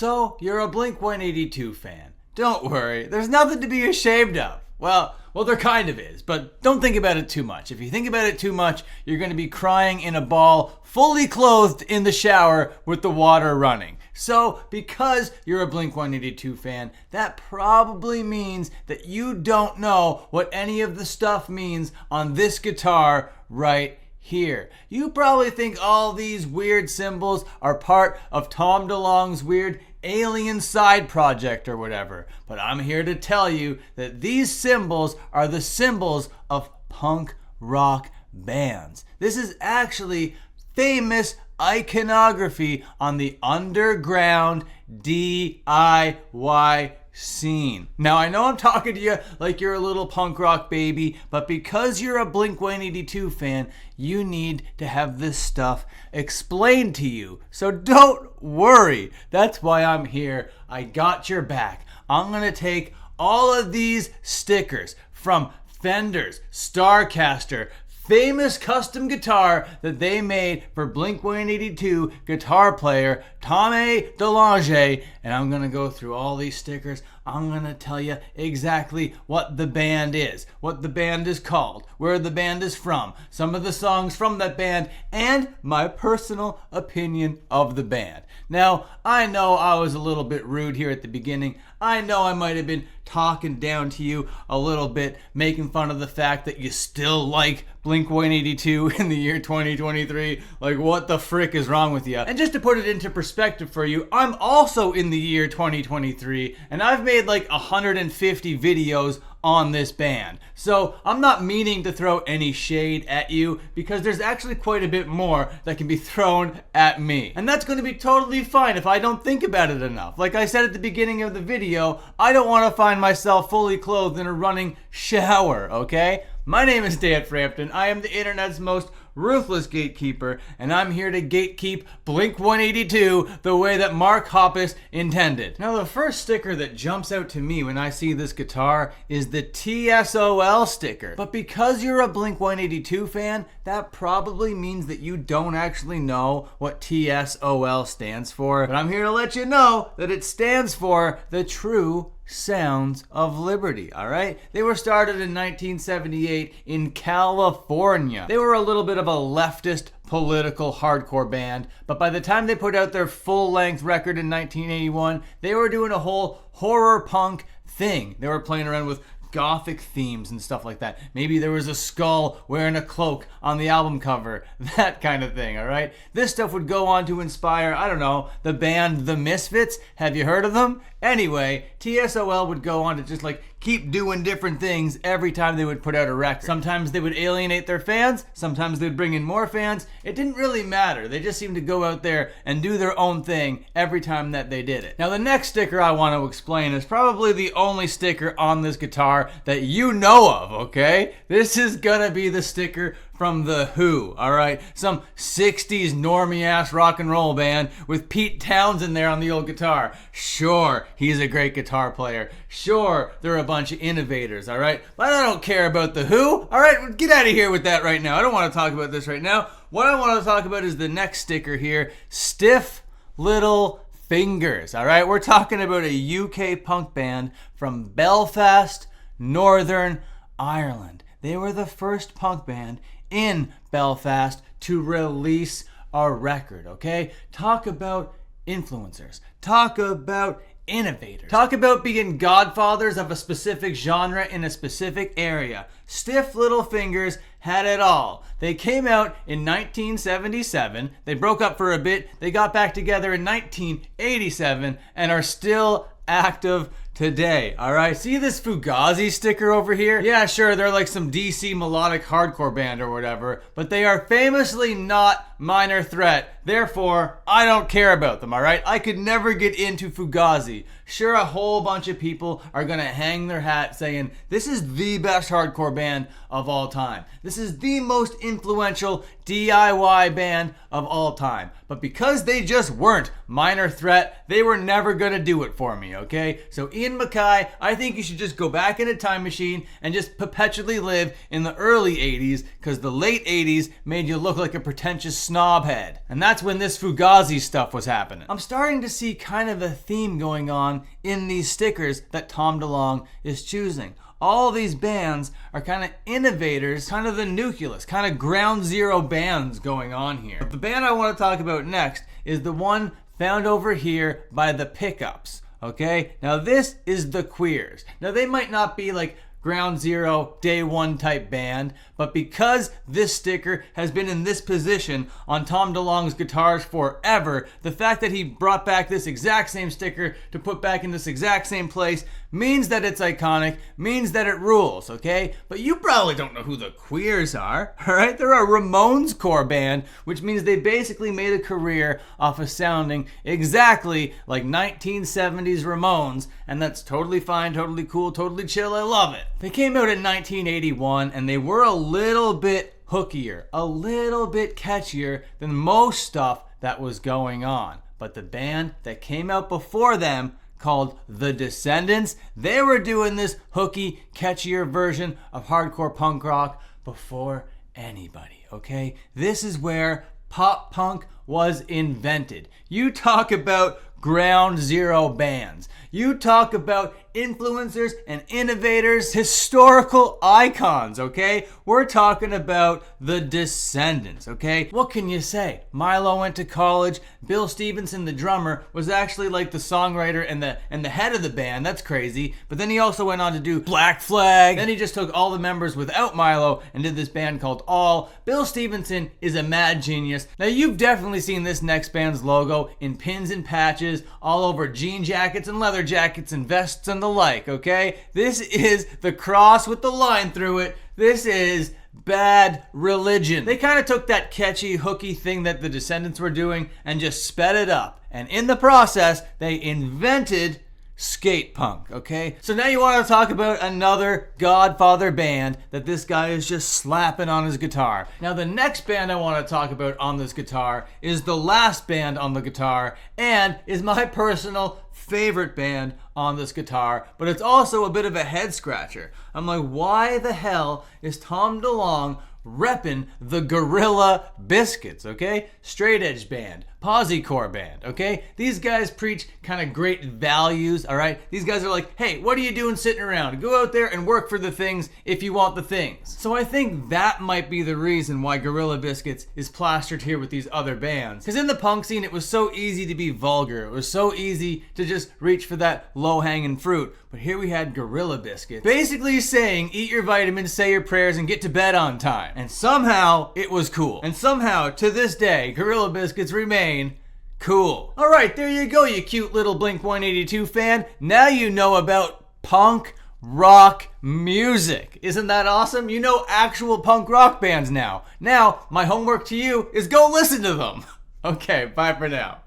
So, you're a Blink-182 fan. Don't worry, there's nothing to be ashamed of. Well, there kind of is, but don't think about it too much. If you think about it too much, you're going to be crying in a ball, fully clothed in the shower with the water running. So, because you're a Blink-182 fan, that probably means that you don't know what any of the stuff means on this guitar right here. You probably think all these weird symbols are part of Tom Delonge's weird alien side project or whatever. But I'm here to tell you that these symbols are the symbols of punk rock bands. This is actually famous iconography on the underground DIY scene. Now, I know I'm talking to you like you're a little punk rock baby, but because you're a Blink-182 fan, you need to have this stuff explained to you. So don't worry. That's why I'm here. I got your back. I'm going to take all of these stickers from Fender's Starcaster famous custom guitar that they made for Blink-182 guitar player Tom Delonge, and I'm going to go through all these stickers. I'm going to tell you exactly what the band is, what the band is called, where the band is from, some of the songs from that band, and my personal opinion of the band. Now, I know I was a little bit rude here at the beginning. I know I might have been talking down to you a little bit, making fun of the fact that you still like Blink-182 in the year 2023. Like, what the frick is wrong with you? And just to put it into perspective for you, I'm also in the year 2023, and I've made like 150 videos on this band. So I'm not meaning to throw any shade at you, because there's actually quite a bit more that can be thrown at me. And that's going to be totally fine if I don't think about it enough. Like I said at the beginning of the video, I don't want to find myself fully clothed in a running shower, okay? My name is Dan Frampton. I am the internet's most ruthless gatekeeper, and I'm here to gatekeep Blink-182 the way that Mark Hoppus intended. Now, the first sticker that jumps out to me when I see this guitar is the TSOL sticker. But because you're a Blink-182 fan, that probably means that you don't actually know what TSOL stands for. But I'm here to let you know that it stands for the True Sounds of Liberty, all right? They were started in 1978 in California. They were a little bit of a leftist political hardcore band, but by the time they put out their full-length record in 1981, they were doing a whole horror punk thing. They were playing around with gothic themes and stuff like that. Maybe there was a skull wearing a cloak on the album cover, that kind of thing, all right? This stuff would go on to inspire, I don't know, the band The Misfits. Have you heard of them? Anyway, TSOL would go on to just like keep doing different things every time they would put out a record. Sometimes they would alienate their fans, sometimes they would bring in more fans. It didn't really matter. They just seemed to go out there and do their own thing every time that they did it. Now, the next sticker I want to explain is probably the only sticker on this guitar that you know of, okay? This is gonna be the sticker from The Who, all right? Some 60s normie-ass rock and roll band with Pete Townsend there on the old guitar. Sure, he's a great guitar player. Sure, they're a bunch of innovators, all right? But I don't care about The Who, all right? Get out of here with that right now. I don't want to talk about this right now. What I want to talk about is the next sticker here, Stiff Little Fingers, all right? We're talking about a UK punk band from Belfast, Northern Ireland. They were the first punk band in Belfast to release a record, okay? Talk about influencers. Talk about innovators. Talk about being godfathers of a specific genre in a specific area. Stiff Little Fingers had it all. They came out in 1977. They broke up for a bit. They got back together in 1987 and are still active today, all right? See this Fugazi sticker over here? Yeah, sure, they're like some DC melodic hardcore band or whatever, but they are famously not Minor Threat. Therefore, I don't care about them, all right? I could never get into Fugazi. Sure, a whole bunch of people are gonna hang their hat saying, this is the best hardcore band of all time. This is the most influential DIY band of all time. But because they just weren't Minor Threat, they were never gonna do it for me, okay? So Ian MacKaye, I think you should just go back in a time machine and just perpetually live in the early 80s, because the late 80s made you look like a pretentious snob head. And that's when this Fugazi stuff was happening. I'm starting to see kind of a theme going on in these stickers that Tom DeLonge is choosing. All these bands are kind of innovators, kind of the nucleus, kind of ground zero bands going on here. But the band I want to talk about next is the one found over here by the Pickups, okay? Now this is the Queers. Now they might not be like ground zero, day one type band, but because this sticker has been in this position on Tom DeLonge's guitars forever, the fact that he brought back this exact same sticker to put back in this exact same place means that it's iconic, means that it rules, okay? But you probably don't know who the Queers are, all right? They're a Ramones core band, which means they basically made a career off of sounding exactly like 1970s Ramones, and that's totally fine, totally cool, totally chill, I love it. They came out in 1981, and they were a little bit hookier, a little bit catchier than most stuff that was going on. But the band that came out before them, called The Descendants, they were doing this hooky, catchier version of hardcore punk rock before anybody, okay? This is where pop punk was invented. You talk about ground zero bands. You talk about influencers and innovators, historical icons, okay? We're talking about The Descendants, okay? What can you say? Milo went to college. Bill Stevenson, the drummer, was actually like the songwriter and the head of the band. That's crazy. But then he also went on to do Black Flag. Then he just took all the members without Milo and did this band called All. Bill Stevenson is a mad genius. Now you've definitely seen this next band's logo in pins and patches all over jean jackets and leather jackets and vests and the like, okay? This is the cross with the line through it. This is Bad Religion. They kind of took that catchy, hooky thing that the Descendants were doing and just sped it up. And in the process, they invented skate punk, okay? So now you want to talk about another Godfather band that this guy is just slapping on his guitar. Now the next band I want to talk about on this guitar is the last band on the guitar and is my personal favorite band on this guitar, but it's also a bit of a head scratcher. I'm like, why the hell is Tom DeLonge repping the Gorilla Biscuits, okay? Straight edge band, posi-core band, okay? These guys preach kind of great values, all right? These guys are like, hey, what are you doing sitting around? Go out there and work for the things if you want the things. So I think that might be the reason why Gorilla Biscuits is plastered here with these other bands. Because in the punk scene, it was so easy to be vulgar. It was so easy to just reach for that low-hanging fruit. But here we had Gorilla Biscuits basically saying, eat your vitamins, say your prayers, and get to bed on time. And somehow, it was cool. And somehow, to this day, Gorilla Biscuits remain cool. Alright, there you go, you cute little Blink-182 fan. Now you know about punk rock music. Isn't that awesome? You know actual punk rock bands now. Now, my homework to you is go listen to them. Okay, bye for now.